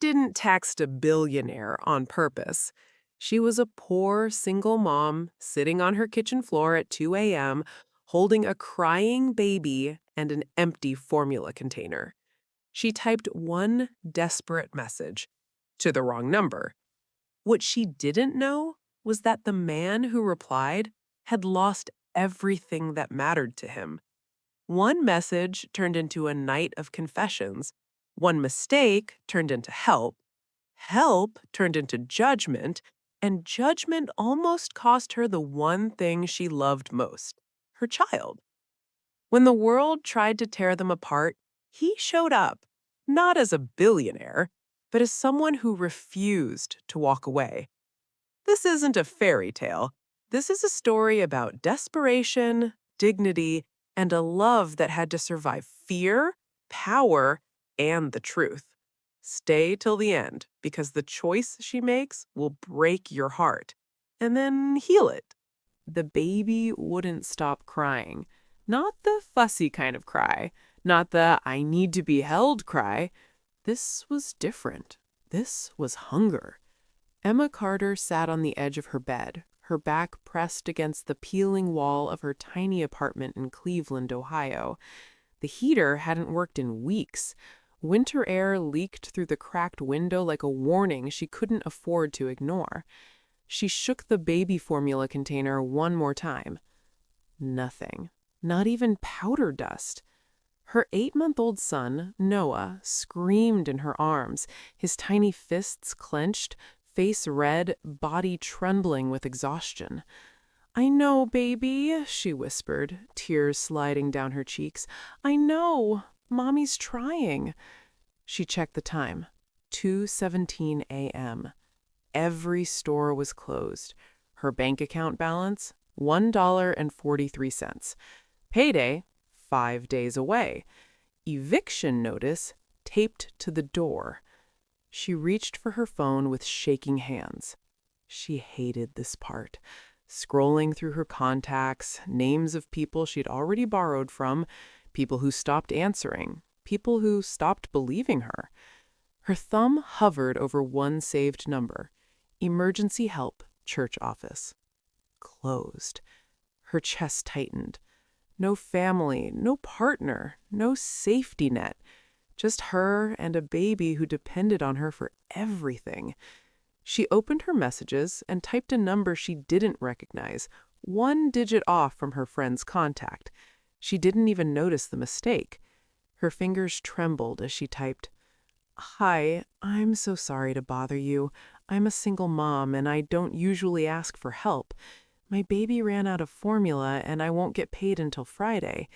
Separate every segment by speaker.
Speaker 1: didn't text a billionaire on purpose. She was a poor single mom sitting on her kitchen floor at 2 a.m., holding a crying baby and an empty formula container. She typed one desperate message to the wrong number. What she didn't know was that the man who replied had lost everything that mattered to him. One message turned into a night of confessions. One mistake turned into help. Help turned into judgment. And judgment almost cost her the one thing she loved most, her child. When the world tried to tear them apart, he showed up, not as a billionaire, but as someone who refused to walk away. This isn't a fairy tale. This is a story about desperation, dignity, and a love that had to survive fear, power, and the truth. Stay till the end, because the choice she makes will break your heart, and then heal it. The baby wouldn't stop crying. Not the fussy kind of cry, not the I need to be held cry. This was different. This was hunger. Emma Carter sat on the edge of her bed, her back pressed against the peeling wall of her tiny apartment in Cleveland, Ohio. The heater hadn't worked in weeks. Winter air leaked through the cracked window like a warning she couldn't afford to ignore. She shook the baby formula container one more time. Nothing. Not even powder dust. Her 8-month-old son, Noah, screamed in her arms, his tiny fists clenched, face red, body trembling with exhaustion. "I know, baby," she whispered, tears sliding down her cheeks. "I know. Mommy's trying." She checked the time. 2:17 a.m. Every store was closed. Her bank account balance, $1.43. Payday, 5 days away. Eviction notice taped to the door. She reached for her phone with shaking hands. She hated this part. Scrolling through her contacts, names of people she'd already borrowed from, people who stopped answering, people who stopped believing her. Her thumb hovered over one saved number. Emergency help, church office. Closed. Her chest tightened. No family, no partner, no safety net. Just her and a baby who depended on her for everything. She opened her messages and typed a number she didn't recognize, one digit off from her friend's contact. She didn't even notice the mistake. Her fingers trembled as she typed, "Hi, I'm so sorry to bother you. I'm a single mom and I don't usually ask for help. My baby ran out of formula and I won't get paid until Friday.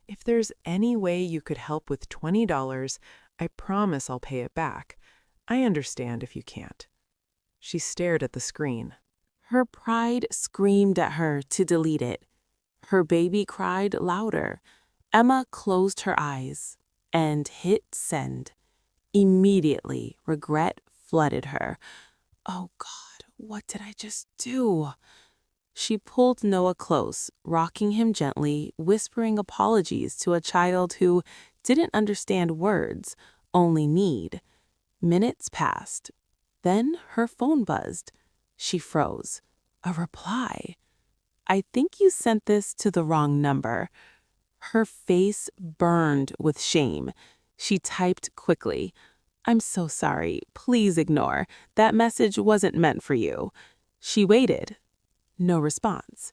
Speaker 1: If there's any way you could help with $20, I promise I'll pay it back. I understand if you can't." She stared at the screen. Her pride screamed at her to delete it. Her baby cried louder. Emma closed her eyes and hit send. Immediately, regret flooded her. Oh God, what did I just do? She pulled Noah close, rocking him gently, whispering apologies to a child who didn't understand words, only need. Minutes passed. Then her phone buzzed. She froze. A reply. "I think you sent this to the wrong number." Her face burned with shame. She typed quickly, "I'm so sorry. Please ignore. That message wasn't meant for you." She waited. No response.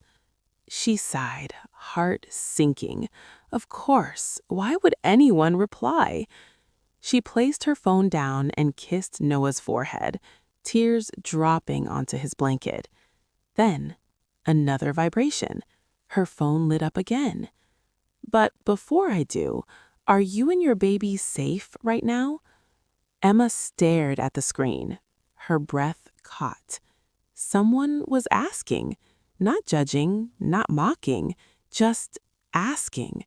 Speaker 1: She sighed, heart sinking. Of course, why would anyone reply? She placed her phone down and kissed Noah's forehead, tears dropping onto his blanket. Then, another vibration. Her phone lit up again. "But before I do, are you and your baby safe right now?" Emma stared at the screen. Her breath caught. Someone was asking, not judging, not mocking, just asking.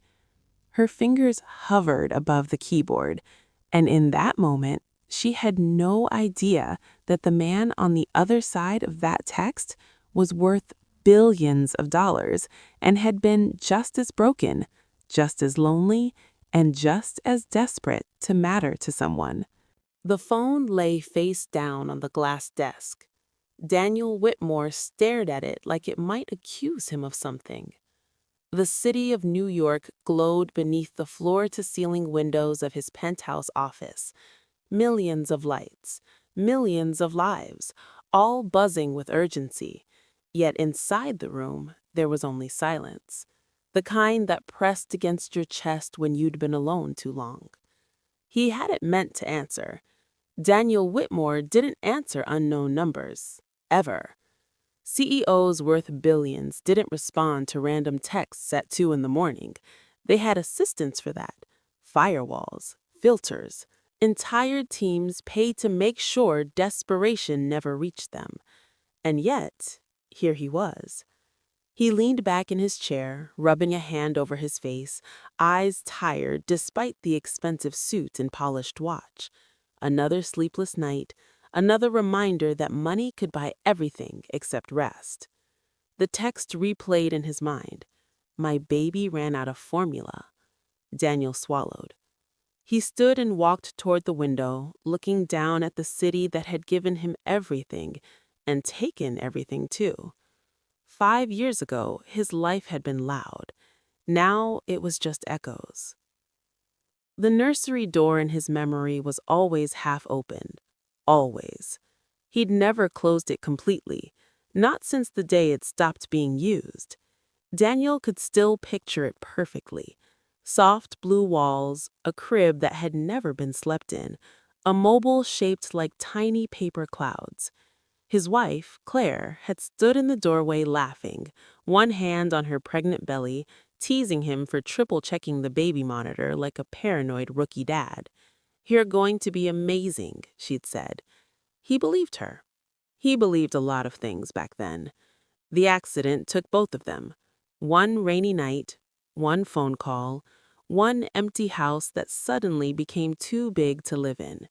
Speaker 1: Her fingers hovered above the keyboard, and in that moment, she had no idea that the man on the other side of that text was worth billions of dollars and had been just as broken, just as lonely, and just as desperate to matter to someone.
Speaker 2: The phone lay face down on the glass desk. Daniel Whitmore stared at it like it might accuse him of something. The city of New York glowed beneath the floor-to-ceiling windows of his penthouse office. Millions of lights, millions of lives, all buzzing with urgency. Yet inside the room, there was only silence, the kind that pressed against your chest when you'd been alone too long. He hadn't meant to answer. Daniel Whitmore didn't answer unknown numbers, ever. CEOs worth billions didn't respond to random texts at 2 in the morning. They had assistants for that. Firewalls, filters, entire teams paid to make sure desperation never reached them. And yet, here he was. He leaned back in his chair, rubbing a hand over his face, eyes tired despite the expensive suit and polished watch. Another sleepless night, another reminder that money could buy everything except rest. The text replayed in his mind. My baby ran out of formula. Daniel swallowed. He stood and walked toward the window, looking down at the city that had given him everything, and taken everything too. 5 years ago, his life had been loud. Now it was just echoes. The nursery door in his memory was always half open. Always. He'd never closed it completely, not since the day it stopped being used. Daniel could still picture it perfectly. Soft blue walls, a crib that had never been slept in, a mobile shaped like tiny paper clouds. His wife, Claire, had stood in the doorway laughing, one hand on her pregnant belly, teasing him for triple-checking the baby monitor like a paranoid rookie dad. "You're going to be amazing," she'd said. He believed her. He believed a lot of things back then. The accident took both of them. One rainy night, one phone call, one empty house that suddenly became too big to live in.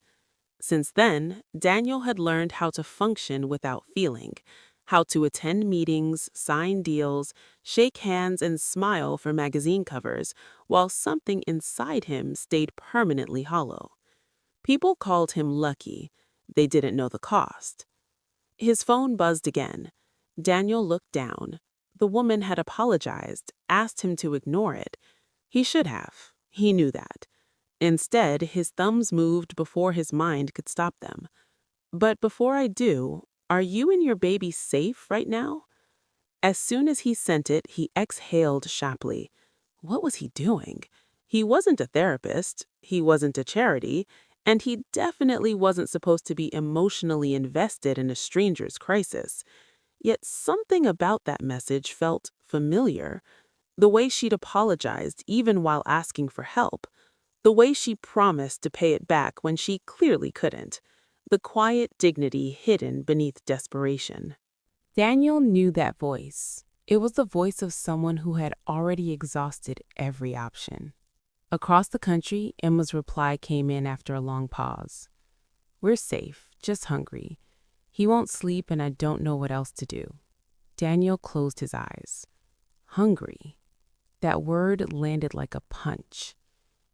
Speaker 2: Since then, Daniel had learned how to function without feeling, how to attend meetings, sign deals, shake hands, and smile for magazine covers, while something inside him stayed permanently hollow. People called him lucky. They didn't know the cost. His phone buzzed again. Daniel looked down. The woman had apologized, asked him to ignore it. He should have. He knew that. Instead, his thumbs moved before his mind could stop them. "But before I do, are you and your baby safe right now?" As soon as he sent it, he exhaled sharply. What was he doing? He wasn't a therapist, he wasn't a charity, and he definitely wasn't supposed to be emotionally invested in a stranger's crisis. Yet something about that message felt familiar. The way she'd apologized even while asking for help. The way she promised to pay it back when she clearly couldn't. The quiet dignity hidden beneath desperation. Daniel knew that voice. It was the voice of someone who had already exhausted every option. Across the country, Emma's reply came in after a long pause. "We're safe, just hungry. He won't sleep and I don't know what else to do." Daniel closed his eyes. Hungry. That word landed like a punch.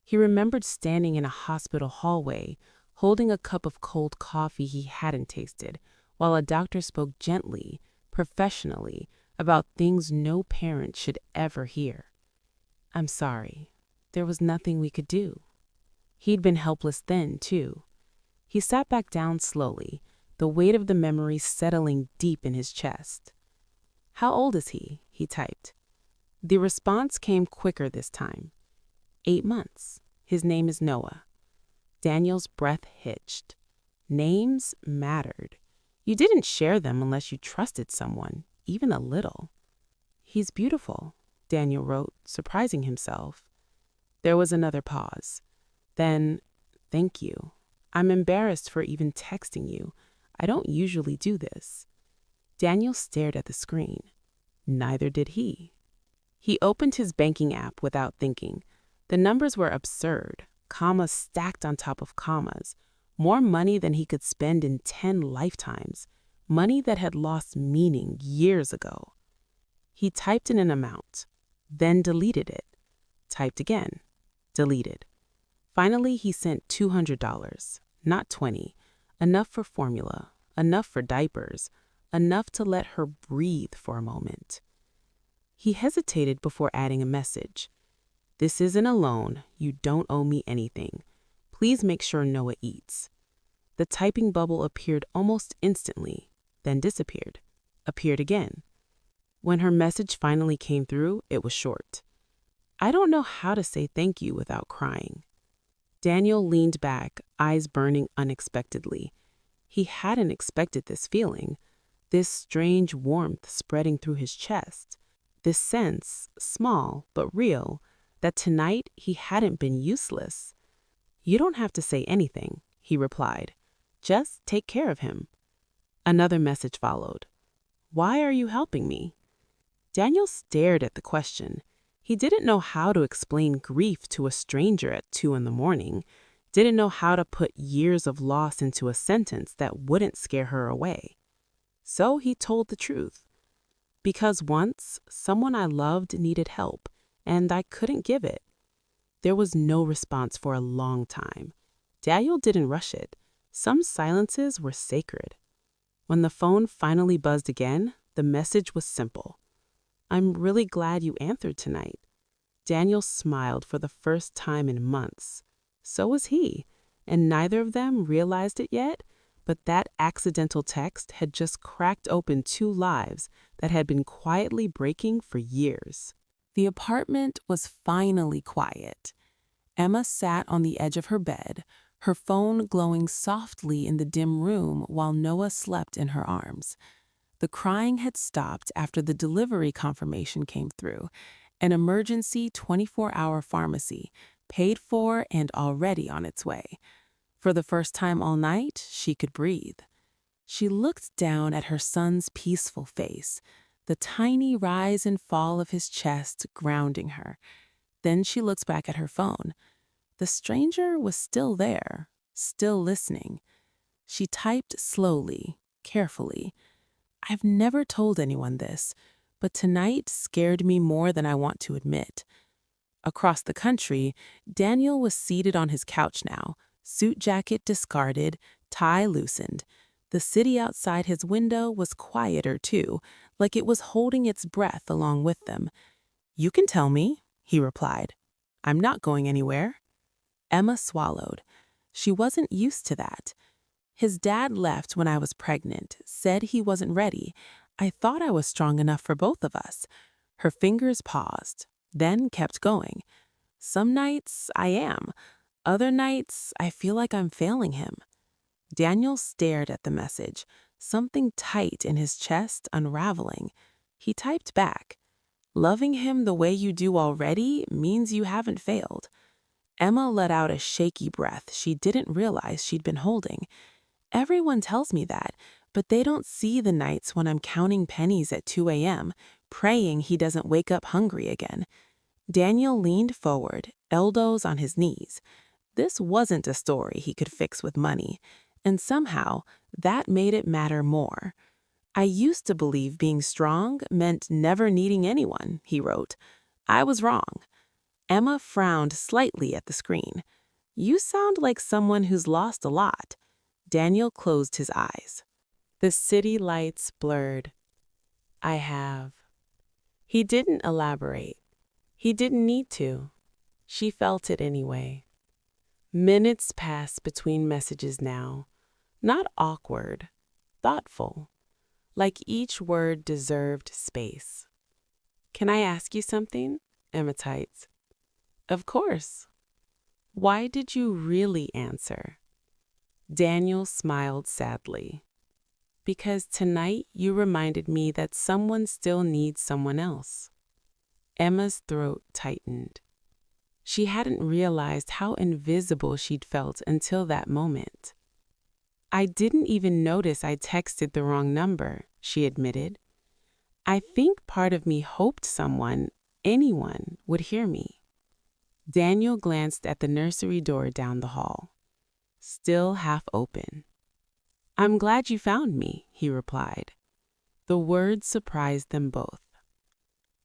Speaker 2: He remembered standing in a hospital hallway, holding a cup of cold coffee he hadn't tasted, while a doctor spoke gently, professionally, about things no parent should ever hear. "I'm sorry. There was nothing we could do." He'd been helpless then, too. He sat back down slowly, the weight of the memory settling deep in his chest. "How old is he?" he typed. The response came quicker this time. 8 months. His name is Noah. Daniel's breath hitched. Names mattered. You didn't share them unless you trusted someone, even a little. "He's beautiful," Daniel wrote, surprising himself. There was another pause. Then, "Thank you. I'm embarrassed for even texting you. I don't usually do this." Daniel stared at the screen. Neither did he. He opened his banking app without thinking. The numbers were absurd, commas stacked on top of commas. More money than he could spend in 10 lifetimes. Money that had lost meaning years ago. He typed in an amount, then deleted it. Typed again, deleted. Finally, he sent $200. not 20. Enough for formula, enough for diapers, enough to let her breathe for a moment. He hesitated before adding a message. This isn't a loan. You don't owe me anything. Please make sure Noah eats. The typing bubble appeared almost instantly, then disappeared, appeared again. When her message finally came through, it was short. I don't know how to say thank you without crying. Daniel leaned back, eyes burning unexpectedly. He hadn't expected this feeling, this strange warmth spreading through his chest, this sense, small but real, that tonight he hadn't been useless. You don't have to say anything, he replied. Just take care of him. Another message followed. Why are you helping me? Daniel stared at the question. He didn't know how to explain grief to a stranger at 2 a.m, didn't know how to put years of loss into a sentence that wouldn't scare her away. So he told the truth. Because once, someone I loved needed help, and I couldn't give it. There was no response for a long time. Daniel didn't rush it. Some silences were sacred. When the phone finally buzzed again, the message was simple. I'm really glad you answered tonight. Daniel smiled for the first time in months. So was he, and neither of them realized it yet, but that accidental text had just cracked open 2 lives that had been quietly breaking for years. The apartment was finally quiet. Emma sat on the edge of her bed, her phone glowing softly in the dim room while Noah slept in her arms. The crying had stopped after the delivery confirmation came through, an emergency 24-hour pharmacy, paid for and already on its way. For the first time all night, she could breathe. She looked down at her son's peaceful face, the tiny rise and fall of his chest grounding her. Then she looked back at her phone. The stranger was still there, still listening. She typed slowly, carefully. I've never told anyone this, but tonight scared me more than I want to admit. Across the country, Daniel was seated on his couch now, suit jacket discarded, tie loosened. The city outside his window was quieter too, like it was holding its breath along with them. You can tell me, he replied. I'm not going anywhere. Emma swallowed. She wasn't used to that. His dad left when I was pregnant, said he wasn't ready. I thought I was strong enough for both of us. Her fingers paused, then kept going. Some nights I am. Other nights I feel like I'm failing him. Daniel stared at the message, something tight in his chest unraveling. He typed back, loving him the way you do already means you haven't failed. Emma let out a shaky breath she didn't realize she'd been holding. Everyone tells me that, but they don't see the nights when I'm counting pennies at 2 a.m., praying he doesn't wake up hungry again. Daniel leaned forward, elbows on his knees. This wasn't a story he could fix with money, and somehow that made it matter more. I used to believe being strong meant never needing anyone, he wrote. I was wrong. Emma frowned slightly at the screen. You sound like someone who's lost a lot. Daniel closed his eyes. The city lights blurred. I have. He didn't elaborate. He didn't need to. She felt it anyway. Minutes passed between messages now. Not awkward, thoughtful. Like each word deserved space. Can I ask you something? Emma typed. Of course. Why did you really answer? Daniel smiled sadly. Because tonight you reminded me that someone still needs someone else. Emma's throat tightened. She hadn't realized how invisible she'd felt until that moment. I didn't even notice I texted the wrong number, she admitted. I think part of me hoped someone, anyone, would hear me. Daniel glanced at the nursery door down the hall. Still half open. I'm glad you found me, he replied. The words surprised them both.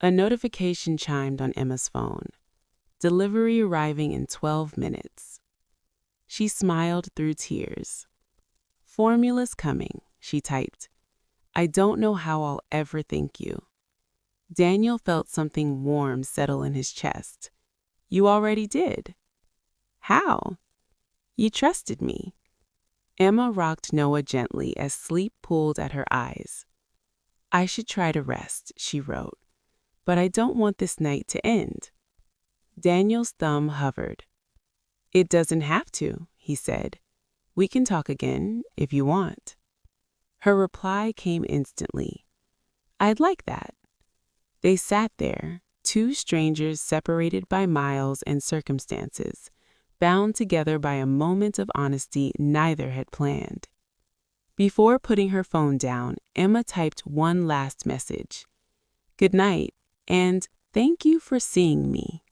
Speaker 2: A notification chimed on Emma's phone. Delivery arriving in 12 minutes. She smiled through tears. "Formula's coming," she typed. "I don't know how I'll ever thank you." Daniel felt something warm settle in his chest. "You already did." "How?" "You trusted me." Emma rocked Noah gently as sleep pulled at her eyes. "I should try to rest," she wrote, "but I don't want this night to end." Daniel's thumb hovered. "It doesn't have to," he said. "We can talk again if you want." Her reply came instantly. "I'd like that." They sat there, two strangers separated by miles and circumstances, bound together by a moment of honesty neither had planned. Before putting her phone down, Emma typed one last message. "Good night, and thank you for seeing me."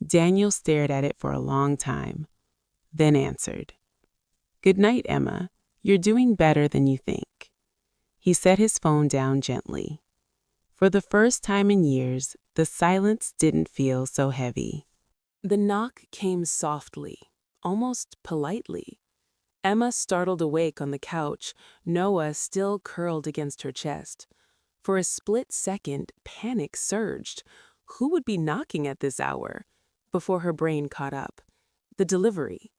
Speaker 2: Daniel stared at it for a long time, then answered. "Good night, Emma. You're doing better than you think." He set his phone down gently. For the first time in years, the silence didn't feel so heavy. The knock came softly, almost politely. Emma startled awake on the couch, Noah still curled against her chest. For a split second, panic surged. Who would be knocking at this hour? Before her brain caught up. The delivery.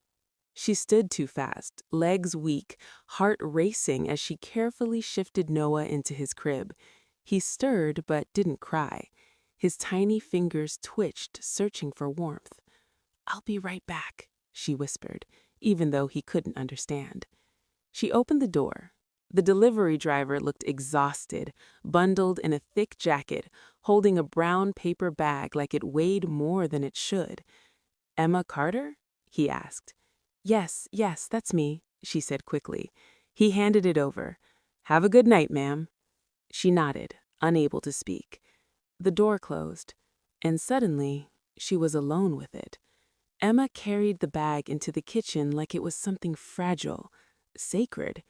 Speaker 2: She stood too fast, legs weak, heart racing as she carefully shifted Noah into his crib. He stirred but didn't cry. His tiny fingers twitched, searching for warmth. "I'll be right back," she whispered, even though he couldn't understand. She opened the door. The delivery driver looked exhausted, bundled in a thick jacket, holding a brown paper bag like it weighed more than it should. "Emma Carter?" he asked. Yes, that's me," she said quickly. He handed it over. "Have a good night, ma'am." She nodded, unable to speak. The door closed, and suddenly she was alone with it. Emma carried the bag into the kitchen like it was something fragile, sacred.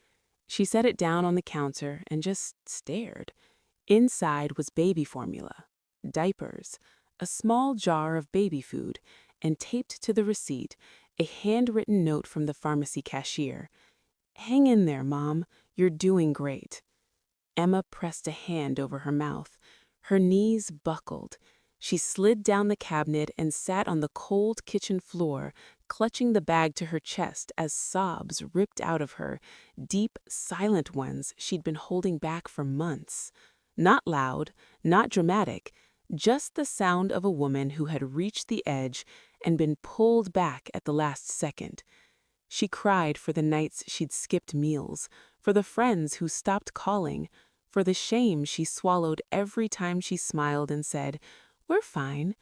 Speaker 2: She set it down on the counter and just stared. Inside was baby formula, diapers, a small jar of baby food, and taped to the receipt, a handwritten note from the pharmacy cashier. "Hang in there, Mom. You're doing great." Emma pressed a hand over her mouth. Her knees buckled. She slid down the cabinet and sat on the cold kitchen floor, clutching the bag to her chest as sobs ripped out of her, deep, silent ones she'd been holding back for months. Not loud, not dramatic, just the sound of a woman who had reached the edge and been pulled back at the last second. She cried for the nights she'd skipped meals, for the friends who stopped calling, for the shame she swallowed every time she smiled and said, "We're fine."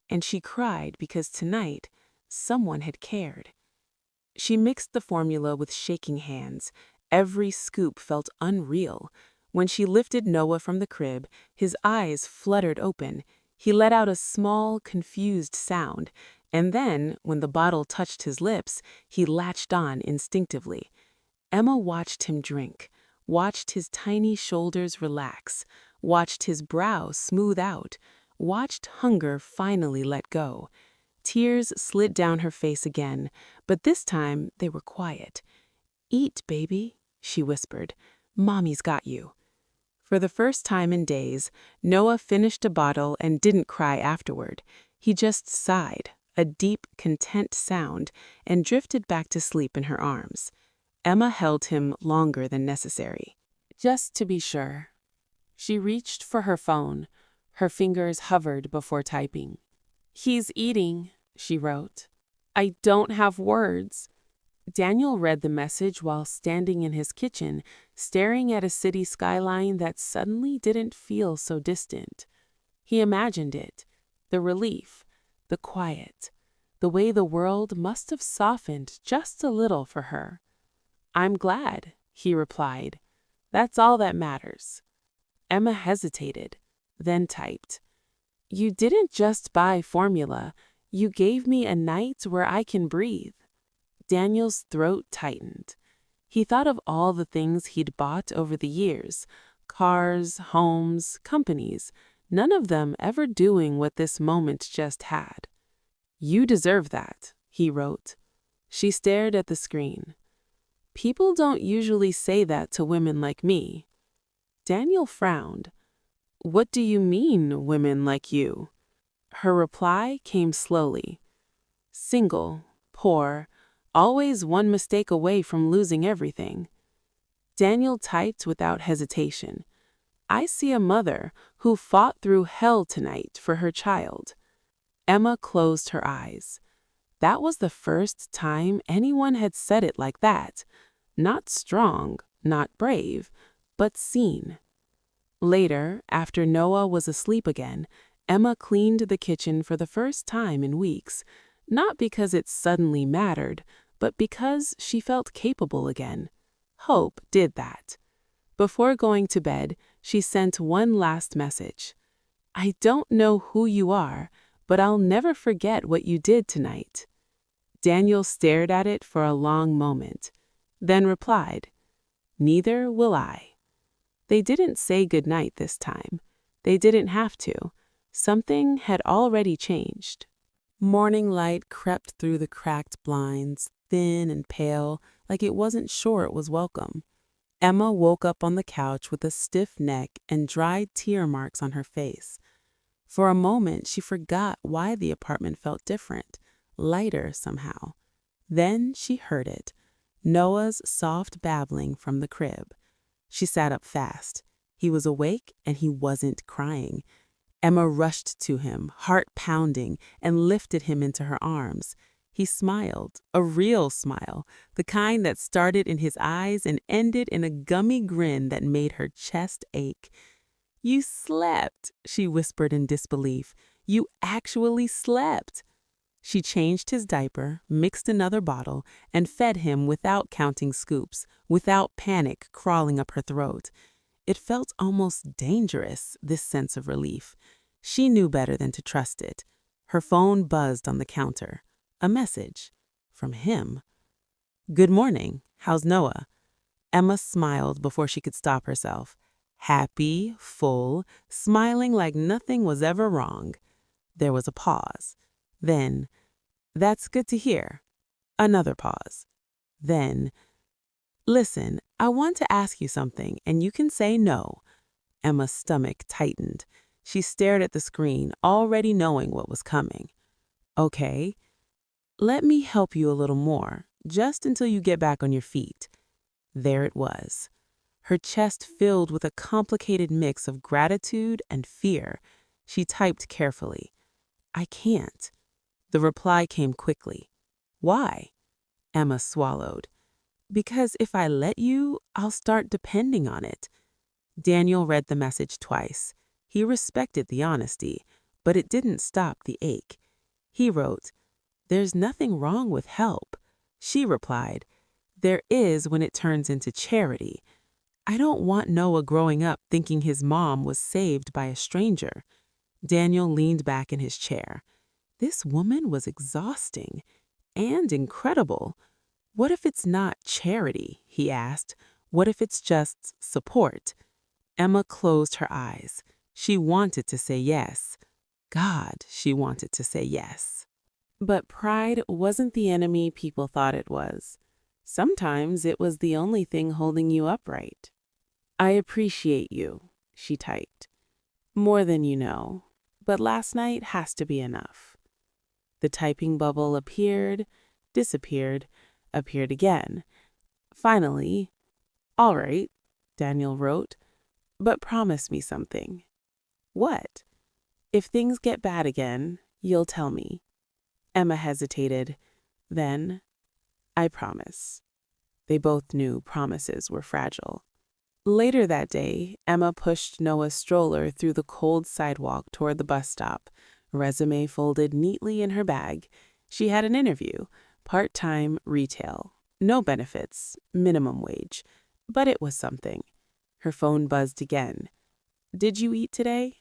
Speaker 2: And she cried because tonight, someone had cared. She mixed the formula with shaking hands. Every scoop felt unreal. When she lifted Noah from the crib, his eyes fluttered open. He let out a small, confused sound, and then, when the bottle touched his lips, he latched on instinctively. Emma watched him drink, watched his tiny shoulders relax, watched his brow smooth out, watched hunger finally let go. Tears slid down her face again, but this time they were quiet. "Eat, baby," she whispered. "Mommy's got you." For the first time in days, Noah finished a bottle and didn't cry afterward. He just sighed, a deep, content sound, and drifted back to sleep in her arms. Emma held him longer than necessary. Just to be sure. She reached for her phone. Her fingers hovered before typing. "He's eating," she wrote. "I don't have words." Daniel read the message while standing in his kitchen, staring at a city skyline that suddenly didn't feel so distant. He imagined it, the relief, the quiet, the way the world must have softened just a little for her. "I'm glad," he replied. "That's all that matters." Emma hesitated, then typed, "You didn't just buy formula. You gave me a night where I can breathe." Daniel's throat tightened. He thought of all the things he'd bought over the years, cars, homes, companies, none of them ever doing what this moment just had. "You deserve that," he wrote. She stared at the screen. People don't usually say that to women like me. Daniel frowned. What do you mean, women like you? Her reply came slowly. Single, poor, always one mistake away from losing everything. Daniel typed without hesitation. I see a mother who fought through hell tonight for her child. Emma closed her eyes. That was the first time anyone had said it like that. Not strong, not brave, but seen. Later, after Noah was asleep again, Emma cleaned the kitchen for the first time in weeks, not because it suddenly mattered, but because she felt capable again. Hope did that. Before going to bed, she sent one last message. I don't know who you are, but I'll never forget what you did tonight. Daniel stared at it for a long moment, then replied, Neither will I. They didn't say goodnight this time. They didn't have to. Something had already changed. Morning light crept through the cracked blinds, thin and pale, like it wasn't sure it was welcome. Emma woke up on the couch with a stiff neck and dried tear marks on her face. For a moment, she forgot why the apartment felt different, lighter somehow. Then she heard it, Noah's soft babbling from the crib. She sat up fast. He was awake and he wasn't crying. Emma rushed to him, heart pounding, and lifted him into her arms. He smiled, a real smile, the kind that started in his eyes and ended in a gummy grin that made her chest ache. You slept, she whispered in disbelief. You actually slept. She changed his diaper, mixed another bottle, and fed him without counting scoops, without panic crawling up her throat. It felt almost dangerous, this sense of relief. She knew better than to trust it. Her phone buzzed on the counter. A message. From him. Good morning. How's Noah? Emma smiled before she could stop herself. Happy, full, smiling like nothing was ever wrong. There was a pause. Then, that's good to hear. Another pause. Then, listen, I want to ask you something, and you can say no. Emma's stomach tightened. She stared at the screen, already knowing what was coming. Okay, let me help you a little more, just until you get back on your feet. There it was. Her chest filled with a complicated mix of gratitude and fear. She typed carefully. I can't. The reply came quickly. Why? Emma swallowed. Because if I let you, I'll start depending on it. Daniel read the message twice. He respected the honesty, but it didn't stop the ache. He wrote, There's nothing wrong with help. She replied, There is when it turns into charity. I don't want Noah growing up thinking his mom was saved by a stranger. Daniel leaned back in his chair. This woman was exhausting and incredible. What if it's not charity? He asked. What if it's just support? Emma closed her eyes. She wanted to say yes. God, she wanted to say yes. But pride wasn't the enemy people thought it was. Sometimes it was the only thing holding you upright. I appreciate you, she typed. More than you know, but last night has to be enough. The typing bubble appeared, disappeared, appeared again. Finally, all right, Daniel wrote, but promise me something. What? If things get bad again, you'll tell me. Emma hesitated. Then, I promise. They both knew promises were fragile. Later that day, Emma pushed Noah's stroller through the cold sidewalk toward the bus stop, resume folded neatly in her bag. She had an interview, part-time retail. No benefits, minimum wage. But it was something. Her phone buzzed again. Did you eat today?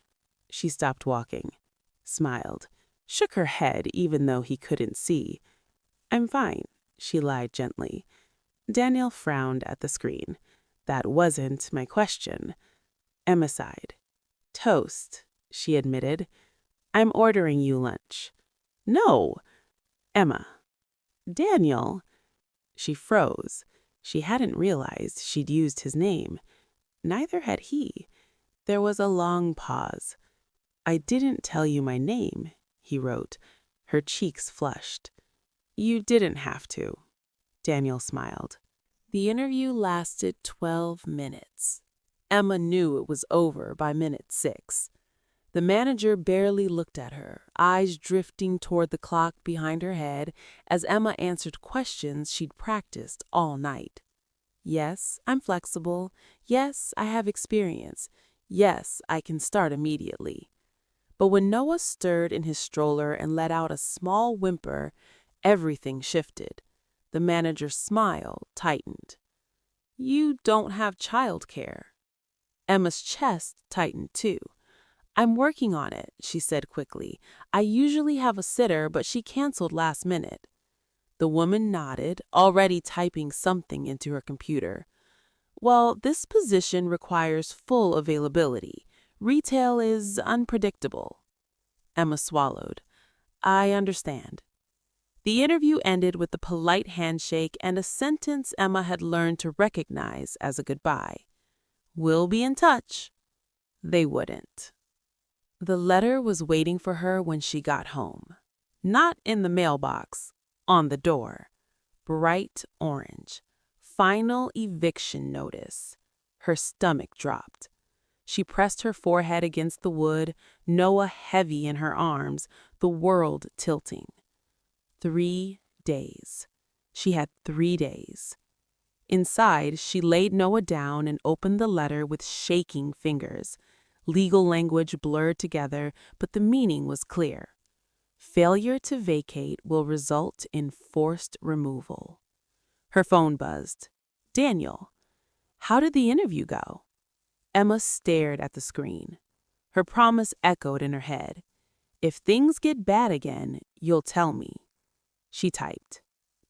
Speaker 2: She stopped walking, smiled, shook her head even though he couldn't see. I'm fine, she lied gently. Daniel frowned at the screen. That wasn't my question. Emma sighed. Toast, she admitted. I'm ordering you lunch. No, Emma. Daniel. She froze. She hadn't realized she'd used his name. Neither had he. There was a long pause. I didn't tell you my name, he wrote. Her cheeks flushed. You didn't have to. Daniel smiled. The interview lasted 12 minutes. Emma knew it was over by minute 6. The manager barely looked at her, eyes drifting toward the clock behind her head as Emma answered questions she'd practiced all night. Yes, I'm flexible. Yes, I have experience. Yes, I can start immediately. But when Noah stirred in his stroller and let out a small whimper, everything shifted. The manager's smile tightened. You don't have childcare. Emma's chest tightened too. I'm working on it, she said quickly. I usually have a sitter, but she canceled last minute. The woman nodded, already typing something into her computer. Well, this position requires full availability. Retail is unpredictable. Emma swallowed. I understand. The interview ended with a polite handshake and a sentence Emma had learned to recognize as a goodbye. We'll be in touch. They wouldn't. The letter was waiting for her when she got home. Not in the mailbox, on the door. Bright orange. Final eviction notice. Her stomach dropped. She pressed her forehead against the wood, Noah heavy in her arms, the world tilting. 3 days. She had 3 days. Inside, she laid Noah down and opened the letter with shaking fingers. Legal language blurred together, but the meaning was clear. Failure to vacate will result in forced removal. Her phone buzzed. Daniel. How did the interview go? Emma stared at the screen. Her promise echoed in her head. If things get bad again, you'll tell me. She typed.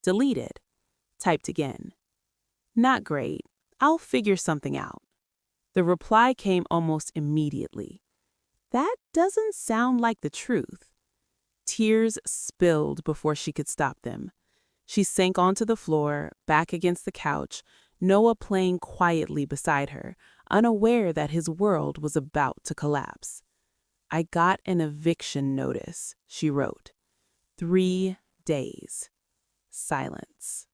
Speaker 2: Deleted. Typed again. Not great. I'll figure something out. The reply came almost immediately. That doesn't sound like the truth. Tears spilled before she could stop them. She sank onto the floor, back against the couch, Noah playing quietly beside her, unaware that his world was about to collapse. I got an eviction notice, she wrote. 3 days. Silence.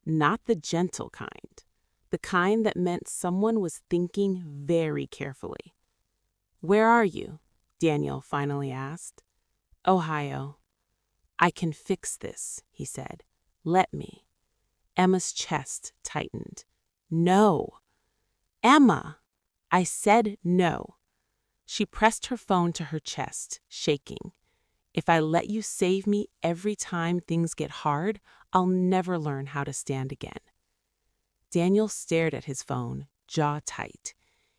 Speaker 2: Not the gentle kind. The kind that meant someone was thinking very carefully. Where are you? Daniel finally asked. Ohio. I can fix this, he said. Let me. Emma's chest tightened. No. Emma! I said no. She pressed her phone to her chest, shaking. If I let you save me every time things get hard, I'll never learn how to stand again. Daniel stared at his phone, jaw tight.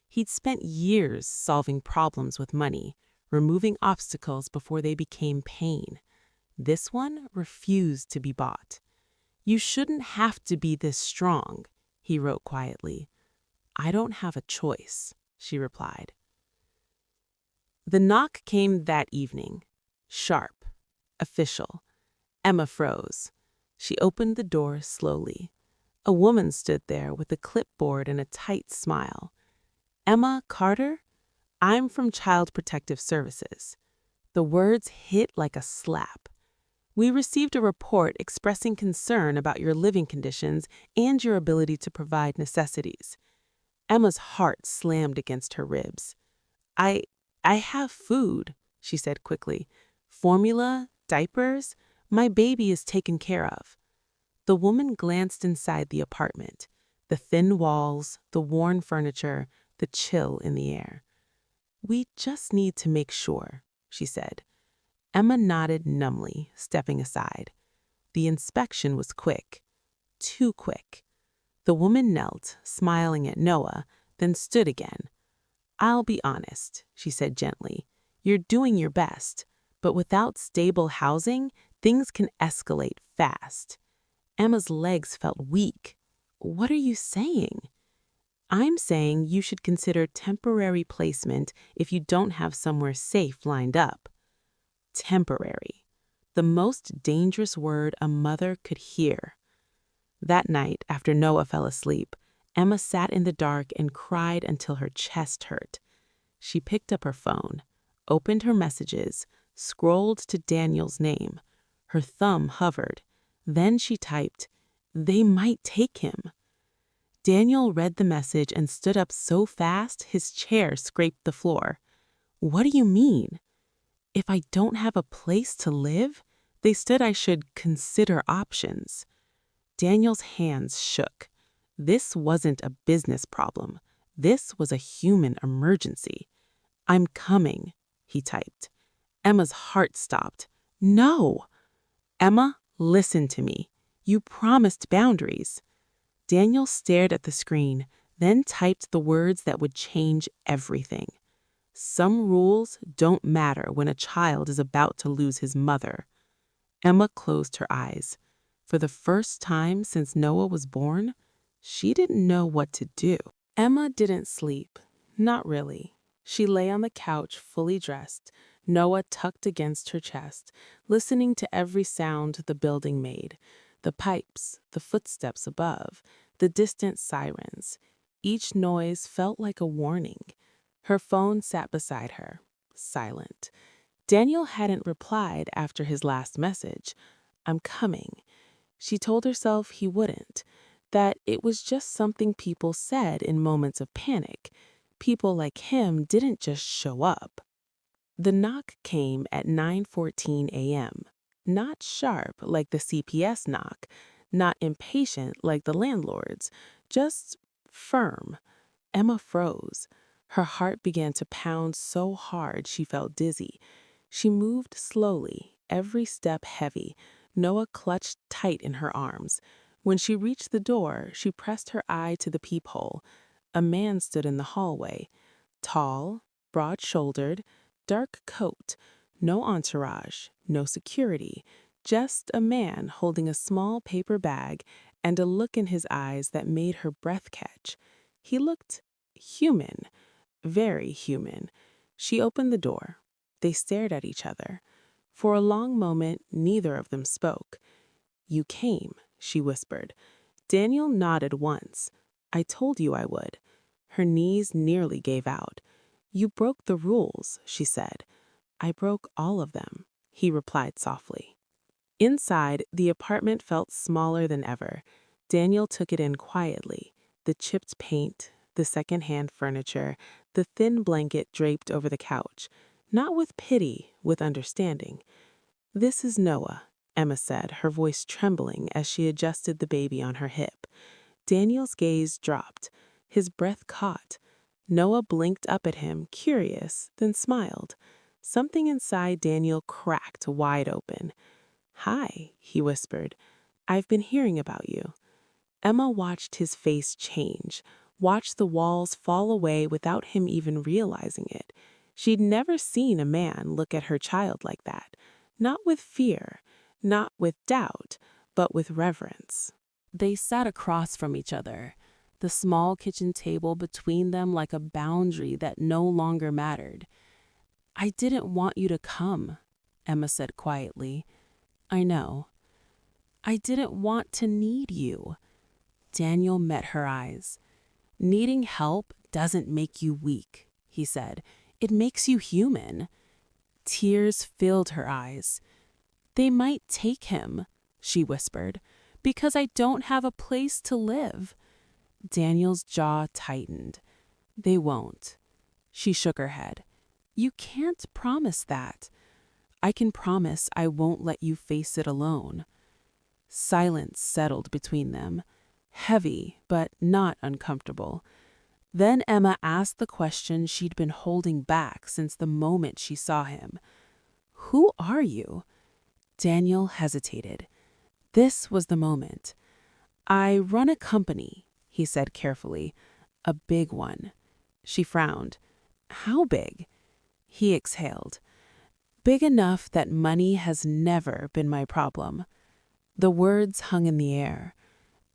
Speaker 2: He'd spent years solving problems with money, removing obstacles before they became pain. This one refused to be bought. You shouldn't have to be this strong, he wrote quietly. I don't have a choice, she replied. The knock came that evening. Sharp. Official. Emma froze. She opened the door slowly. A woman stood there with a clipboard and a tight smile. Emma Carter? I'm from Child Protective Services. The words hit like a slap. We received a report expressing concern about your living conditions and your ability to provide necessities. Emma's heart slammed against her ribs. I have food, she said quickly. Formula, diapers, my baby is taken care of. The woman glanced inside the apartment, the thin walls, the worn furniture, the chill in the air. We just need to make sure, she said. Emma nodded numbly, stepping aside. The inspection was quick. Too quick. The woman knelt, smiling at Noah, then stood again. I'll be honest, she said gently. You're doing your best, but without stable housing, things can escalate fast. Emma's legs felt weak. What are you saying? I'm saying you should consider temporary placement if you don't have somewhere safe lined up. Temporary. the most dangerous word a mother could hear. That night, after Noah fell asleep, Emma sat in the dark and cried until her chest hurt. She picked up her phone, opened her messages, scrolled to Daniel's name. Her thumb hovered. Then she typed, "They might take him." Daniel read the message and stood up so fast his chair scraped the floor. "What do you mean? If I don't have a place to live? They said I should consider options." Daniel's hands shook. This wasn't a business problem. This was a human emergency. "I'm coming," he typed. Emma's heart stopped. "No!" "Emma, listen to me. You promised boundaries." Daniel stared at the screen, then typed the words that would change everything. "Some rules don't matter when a child is about to lose his mother." Emma closed her eyes. For the first time since Noah was born, she didn't know what to do. Emma didn't sleep. Not really. She lay on the couch fully dressed, Noah tucked against her chest, listening to every sound the building made. The pipes, the footsteps above, the distant sirens. Each noise felt like a warning. Her phone sat beside her, silent. Daniel hadn't replied after his last message. "I'm coming." She told herself he wouldn't, that it was just something people said in moments of panic. People like him didn't just show up. The knock came at 9:14 a.m. Not sharp like the CPS knock, not impatient like the landlord's, just firm. Emma froze. Her heart began to pound so hard she felt dizzy. She moved slowly, every step heavy. Noah clutched tight in her arms. When she reached the door, she pressed her eye to the peephole. A man stood in the hallway. Tall, broad-shouldered, dark coat. No entourage, no security. Just a man holding a small paper bag and a look in his eyes that made her breath catch. He looked human, very human. She opened the door. They stared at each other. For a long moment, neither of them spoke. "You came," she whispered. Daniel nodded once. "I told you I would." Her knees nearly gave out. "You broke the rules," she said. "I broke all of them," he replied softly. Inside, the apartment felt smaller than ever. Daniel took it in quietly. The chipped paint, the second-hand furniture, the thin blanket draped over the couch. Not with pity, with understanding. "This is Noah," Emma said, her voice trembling as she adjusted the baby on her hip. Daniel's gaze dropped. His breath caught. Noah blinked up at him, curious, then smiled. Something inside Daniel cracked wide open. "Hi," he whispered. "I've been hearing about you." Emma watched his face change, watched the walls fall away without him even realizing it. She'd never seen a man look at her child like that. Not with fear, not with doubt, but with reverence. They sat across from each other, the small kitchen table between them like a boundary that no longer mattered. "I didn't want you to come," Emma said quietly. "I know." "I didn't want to need you." Daniel met her eyes. "Needing help doesn't make you weak," he said. "It makes you human." Tears filled her eyes. "They might take him," she whispered, "because I don't have a place to live." Daniel's jaw tightened. "They won't." She shook her head. "You can't promise that." "I can promise I won't let you face it alone." Silence settled between them, heavy but not uncomfortable. Then Emma asked the question she'd been holding back since the moment she saw him. "Who are you?" Daniel hesitated. This was the moment. "I run a company," he said carefully. "A big one." She frowned. "How big?" He exhaled. "Big enough that money has never been my problem." The words hung in the air.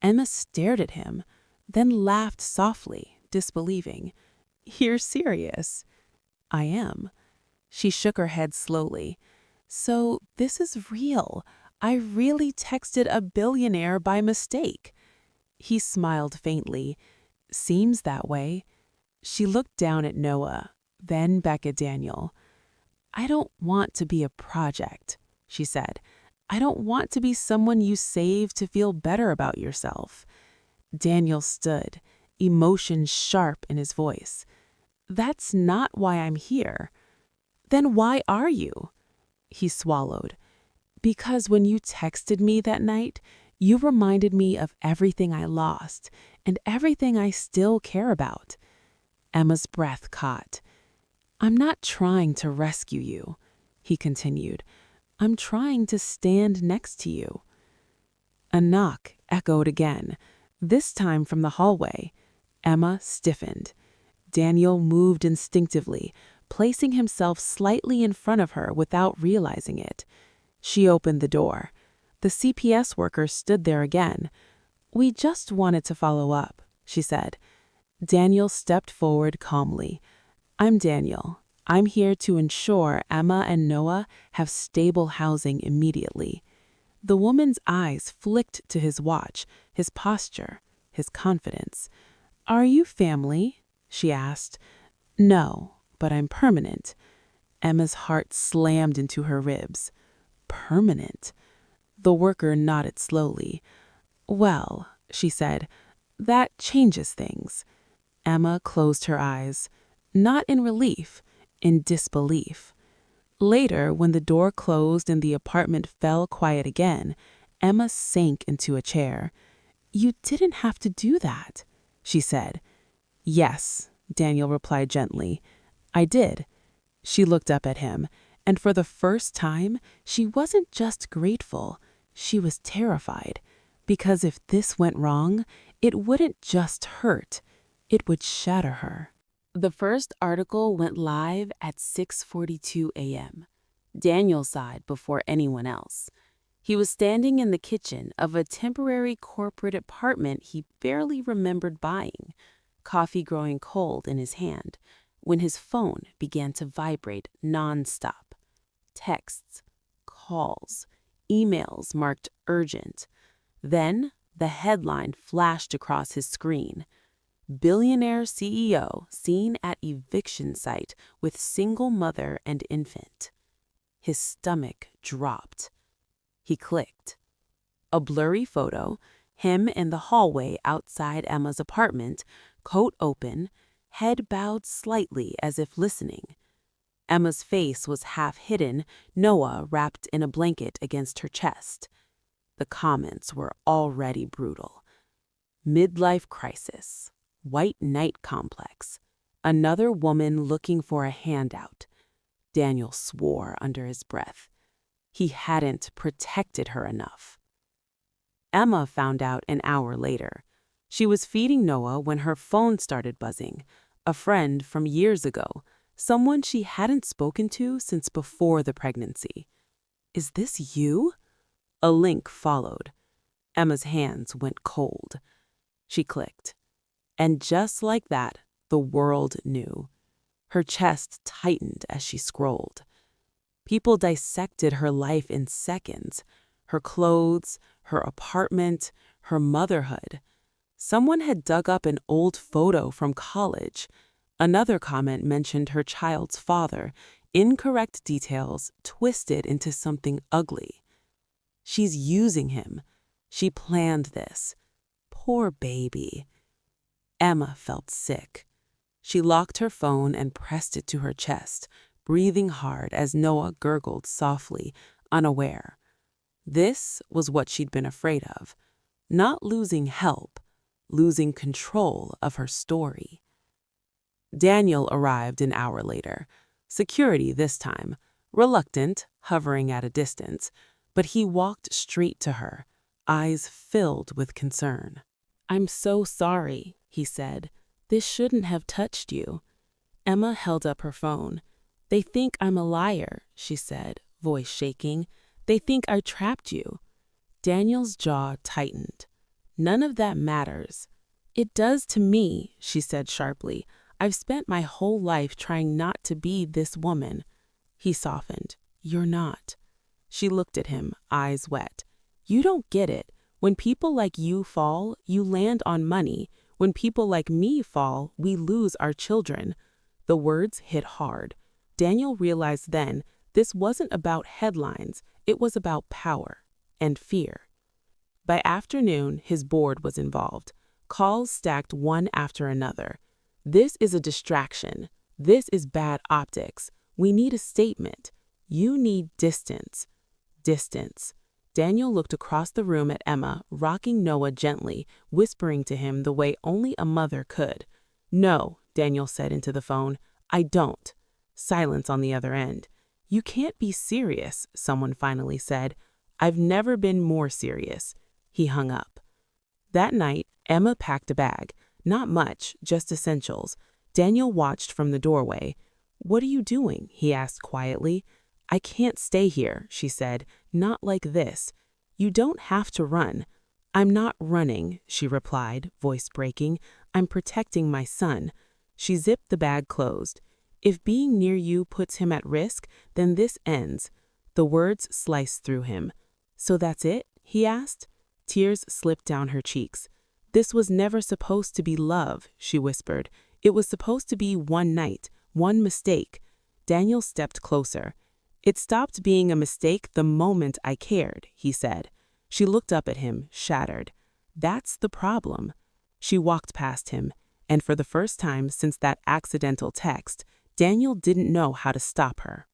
Speaker 2: Emma stared at him, then laughed softly, disbelieving. "You're serious?" "I am." She shook her head slowly. So this is real. I really texted a billionaire by mistake. He smiled faintly. Seems that way. She looked down at Noah, then back at Daniel. I don't want to be a project, she said. I don't want to be someone you save to feel better about yourself. Daniel stood, emotion sharp in his voice. That's not why I'm here. Then why are you? He swallowed. Because when you texted me that night, you reminded me of everything I lost and everything I still care about. Emma's breath caught. I'm not trying to rescue you, he continued. I'm trying to stand next to you. A knock echoed again, this time from the hallway. Emma stiffened. Daniel moved instinctively, placing himself slightly in front of her without realizing it. She opened the door. The CPS worker stood there again. We just wanted to follow up, she said. Daniel stepped forward calmly. I'm Daniel. I'm here to ensure Emma and Noah have stable housing immediately. The woman's eyes flicked to his watch, his posture, his confidence. Are you family? She asked. No, but I'm permanent. Emma's heart slammed into her ribs. Permanent? The worker nodded slowly. Well, she said, that changes things. Emma closed her eyes, not in relief, in disbelief. Later, when the door closed and the apartment fell quiet again, Emma sank into a chair. You didn't have to do that, she said. Yes, Daniel replied gently. I did. She looked up at him, and for the first time, she wasn't just grateful, she was terrified. Because if this went wrong, it wouldn't just hurt, it would shatter her. The first article went live at 6:42 a.m. Daniel sighed before anyone else. He was standing in the kitchen of a temporary corporate apartment he barely remembered buying, coffee growing cold in his hand, when his phone began to vibrate nonstop. Texts, calls, emails marked urgent. Then the headline flashed across his screen. Billionaire CEO seen at eviction site with single mother and infant. His stomach dropped. He clicked. A blurry photo, him in the hallway outside Emma's apartment, coat open, head bowed slightly as if listening. Emma's face was half hidden, Noah wrapped in a blanket against her chest. The comments were already brutal. Midlife crisis. White knight complex. Another woman looking for a handout. Daniel swore under his breath. He hadn't protected her enough. Emma found out an hour later. She was feeding Noah when her phone started buzzing. A friend from years ago, someone she hadn't spoken to since before the pregnancy. Is this you? A link followed. Emma's hands went cold. She clicked. And just like that, the world knew. Her chest tightened as she scrolled. People dissected her life in seconds. Her clothes, her apartment, her motherhood. Someone had dug up an old photo from college. Another comment mentioned her child's father, incorrect details twisted into something ugly. She's using him. She planned this. Poor baby. Emma felt sick. She locked her phone and pressed it to her chest, breathing hard as Noah gurgled softly, unaware. This was what she'd been afraid of. Not losing help, losing control of her story. Daniel arrived an hour later. Security this time, reluctant, hovering at a distance, but he walked straight to her, eyes filled with concern. I'm so sorry, he said. This shouldn't have touched you. Emma held up her phone. They think I'm a liar, she said, voice shaking. They think I trapped you. Daniel's jaw tightened. None of that matters. It does to me, she said sharply. I've spent my whole life trying not to be this woman. He softened. "You're not." She looked at him, eyes wet. "You don't get it. When people like you fall, you land on money. When people like me fall, we lose our children." The words hit hard. Daniel realized then this wasn't about headlines, it was about power and fear. By afternoon, his board was involved. Calls stacked one after another. "This is a distraction. This is bad optics. We need a statement. You need distance." Distance. Daniel looked across the room at Emma, rocking Noah gently, whispering to him the way only a mother could. "No," Daniel said into the phone, "I don't." Silence on the other end. "You can't be serious," someone finally said. "I've never been more serious." He hung up. That night, Emma packed a bag. Not much, just essentials. Daniel watched from the doorway. "What are you doing?" he asked quietly. "I can't stay here," she said. "Not like this." "You don't have to run." "I'm not running," she replied, voice breaking. "I'm protecting my son." She zipped the bag closed. "If being near you puts him at risk, then this ends." The words sliced through him. "So that's it?" he asked. Tears slipped down her cheeks. "This was never supposed to be love," she whispered. "It was supposed to be one night, one mistake." Daniel stepped closer. "It stopped being a mistake the moment I cared," he said. She looked up at him, shattered. "That's the problem." She walked past him, and for the first time since that accidental text, Daniel didn't know how to stop her.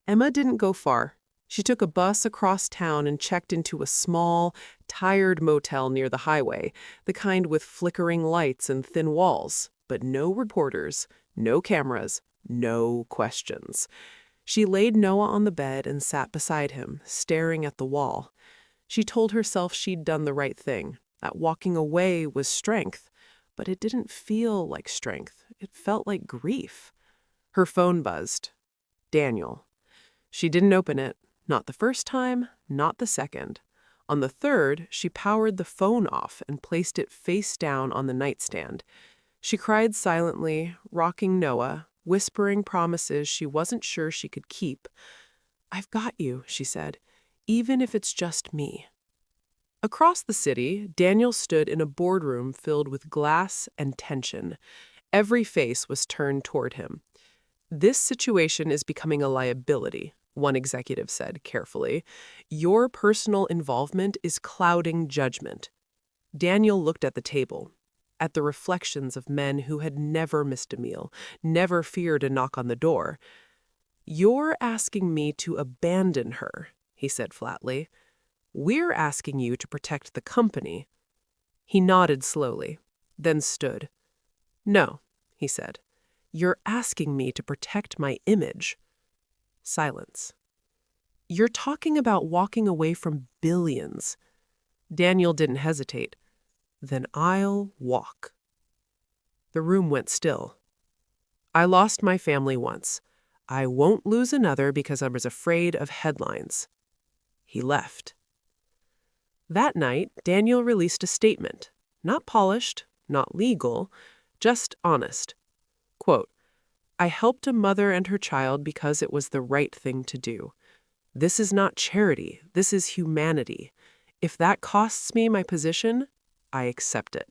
Speaker 1: Emma didn't go far. She took a bus across town and checked into a small, tired motel near the highway, the kind with flickering lights and thin walls, but no reporters, no cameras, no questions. She laid Noah on the bed and sat beside him, staring at the wall. She told herself she'd done the right thing, that walking away was strength, but it didn't feel like strength. It felt like grief. Her phone buzzed. Daniel. She didn't open it. Not the first time, not the second. On the third, she powered the phone off and placed it face down on the nightstand. She cried silently, rocking Noah, whispering promises she wasn't sure she could keep. "I've got you," she said, "even if it's just me." Across the city, Daniel stood in a boardroom filled with glass and tension. Every face was turned toward him. "This situation is becoming a liability," one executive said carefully. "Your personal involvement is clouding judgment." Daniel looked at the table, at the reflections of men who had never missed a meal, never feared a knock on the door. "You're asking me to abandon her," he said flatly. "We're asking you to protect the company." He nodded slowly, then stood. "No," he said. "You're asking me to protect my image." Silence. "You're talking about walking away from billions." Daniel didn't hesitate. "Then I'll walk." The room went still. "I lost my family once. I won't lose another because I was afraid of headlines." He left. That night, Daniel released a statement. Not polished, not legal, just honest. Quote, "I helped a mother and her child because it was the right thing to do. This is not charity. This is humanity. If that costs me my position, I accept it."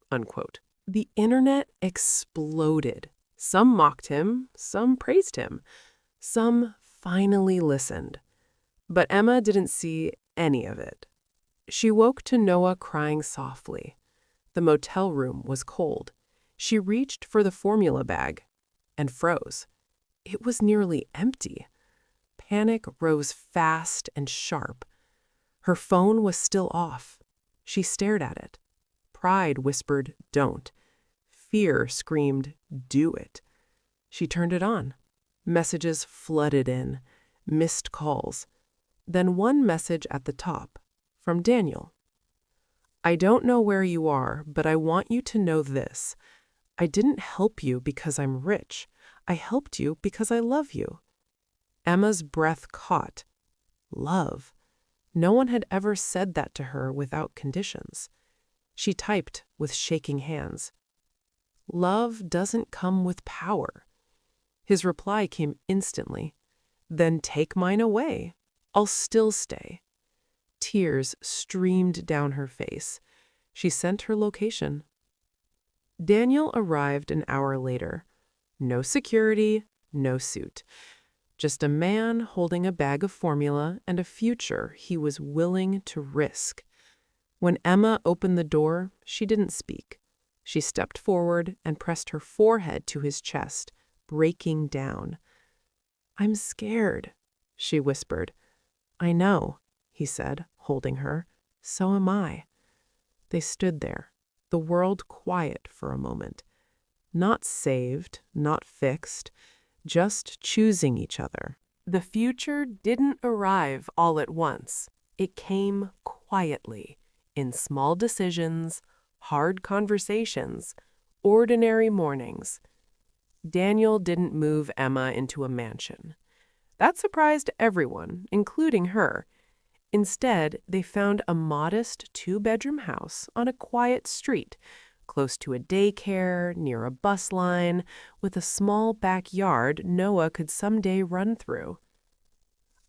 Speaker 1: Unquote. The internet exploded. Some mocked him, some praised him, some finally listened. But Emma didn't see any of it. She woke to Noah crying softly. The motel room was cold. She reached for the formula bag and froze. It was nearly empty. Panic rose fast and sharp. Her phone was still off. She stared at it. Pride whispered, "Don't." Fear screamed, "Do it." She turned it on. Messages flooded in, missed calls. Then one message at the top, from Daniel. "I don't know where you are, but I want you to know this. I didn't help you because I'm rich. I helped you because I love you." Emma's breath caught. Love. No one had ever said that to her without conditions. She typed with shaking hands. "Love doesn't come with power." His reply came instantly. Then take mine away. I'll still stay. Tears streamed down her face. She sent her location. Daniel arrived an hour later. No security, no suit. Just a man holding a bag of formula and a future he was willing to risk. When Emma opened the door, she didn't speak. She stepped forward and pressed her forehead to his chest, breaking down. "I'm scared," she whispered. "I know," he said, holding her. "So am I." They stood there, the world quiet for a moment. Not saved, not fixed, just choosing each other. The future didn't arrive all at once. It came quietly, in small decisions, hard conversations, ordinary mornings. Daniel didn't move Emma into a mansion. That surprised everyone, including her. Instead, they found a modest two-bedroom house on a quiet street, close to a daycare, near a bus line, with a small backyard Noah could someday run through.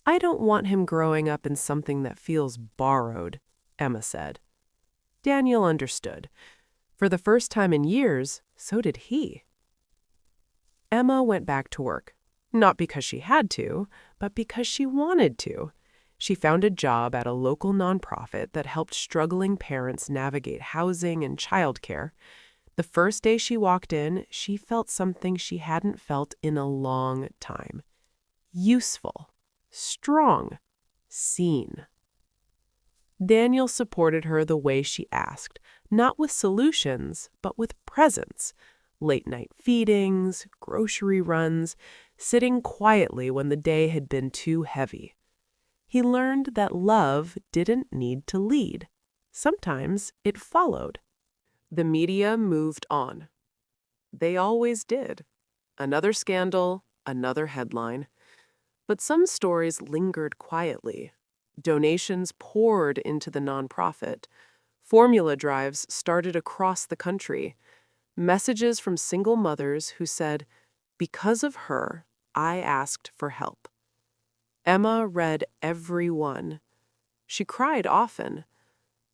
Speaker 1: "I don't want him growing up in something that feels borrowed," Emma said. Daniel understood. For the first time in years, so did he. Emma went back to work, not because she had to, but because she wanted to. She found a job at a local nonprofit that helped struggling parents navigate housing and childcare. The first day she walked in, she felt something she hadn't felt in a long time. Useful, strong, seen. Daniel supported her the way she asked, not with solutions, but with presence. Late-night feedings, grocery runs, sitting quietly when the day had been too heavy. He learned that love didn't need to lead. Sometimes it followed. The media moved on. They always did. Another scandal, another headline. But some stories lingered quietly. Donations poured into the nonprofit. Formula drives started across the country. Messages from single mothers who said, "Because of her, I asked for help." Emma read every one. She cried often,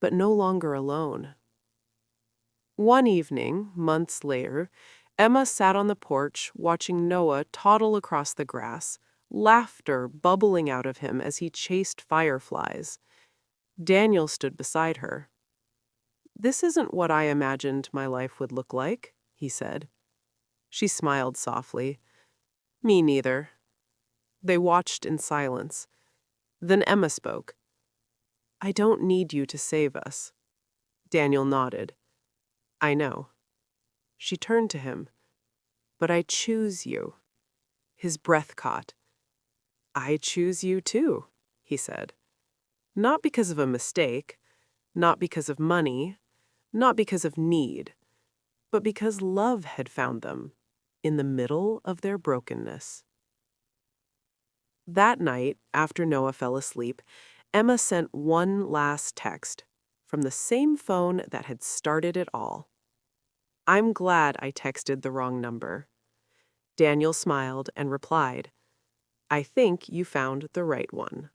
Speaker 1: but no longer alone. One evening, months later, Emma sat on the porch watching Noah toddle across the grass, laughter bubbling out of him as he chased fireflies. Daniel stood beside her. "This isn't what I imagined my life would look like," he said. She smiled softly. "Me neither." They watched in silence. Then Emma spoke. "I don't need you to save us." Daniel nodded. "I know." She turned to him. "But I choose you." His breath caught. "I choose you too," he said. Not because of a mistake, not because of money, not because of need, but because love had found them in the middle of their brokenness. That night, after Noah fell asleep, Emma sent one last text from the same phone that had started it all. "I'm glad I texted the wrong number." Daniel smiled and replied, "I think you found the right one."